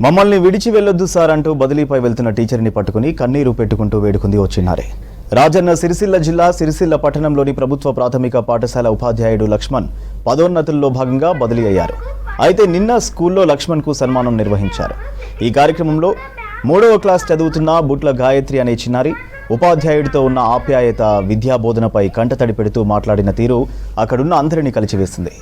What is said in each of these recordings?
మమ్మల్ని విడిచి వెళ్ళొద్దు సార్ అంటూ బదిలీపై వెళ్తున్న టీచర్ని పట్టుకుని కన్నీరు పెట్టుకుంటూ వేడుకుంది ఓ చిన్నారి. రాజన్న సిరిసిల్ల జిల్లా సిరిసిల్ల పట్టణంలోని ప్రభుత్వ ప్రాథమిక పాఠశాల ఉపాధ్యాయుడు లక్ష్మణ్ పదోన్నతుల్లో భాగంగా బదిలీ అయ్యారు. అయితే నిన్న స్కూల్లో లక్ష్మణ్కు సన్మానం నిర్వహించారు. ఈ కార్యక్రమంలో 3వ క్లాస్ చదువుతున్న బుట్ల గాయత్రి అనే చిన్నారి ఉపాధ్యాయుడితో ఉన్న ఆప్యాయత, విద్యా బోధనపై కంటతడి పెడుతూ మాట్లాడిన తీరు అక్కడున్న అందరినీ కలిచివేసింది.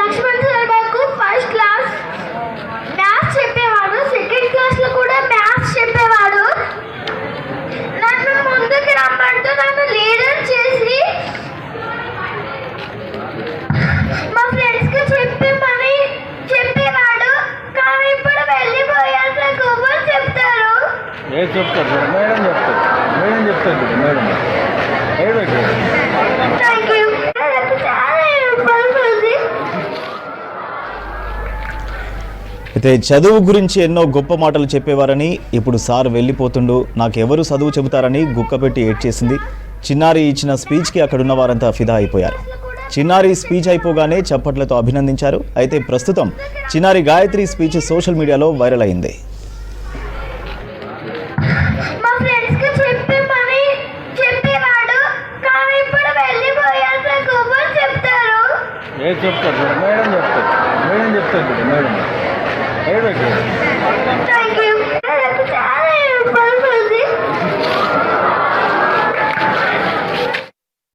లక్ష్మణ్ సార్ మాకు ఫస్ట్ క్లాస్ మ్యాథ్స్ చెప్పేవాడు, సెకండ్ క్లాస్ లో కూడా మ్యాథ్స్ చెప్పేవాడు. నన్ను ముందుకు రమ్మంటూ నన్ను లీడర్ చేసి మా ఫ్రెండ్స్ కి చెప్పమని చెప్పేవాడు. కానీ ఇప్పుడు వెళ్ళిపోయాక ఎవరు చెప్తారు? Thank you. అయితే చదువు గురించి ఎన్నో గొప్ప మాటలు చెప్పేవారని, ఇప్పుడు సార్ వెళ్ళిపోతుండు, నాకెవరు చదువు చెబుతారని గుక్కపెట్టి ఏడ్చేసింది. చిన్నారి ఇచ్చిన స్పీచ్కి అక్కడున్న వారంతా ఫిదా అయిపోయారు. చిన్నారి స్పీచ్ అయిపోగానే చప్పట్లతో అభినందించారు. అయితే ప్రస్తుతం చిన్నారి గాయత్రి స్పీచ్ సోషల్ మీడియాలో వైరల్ అయింది. Thank you.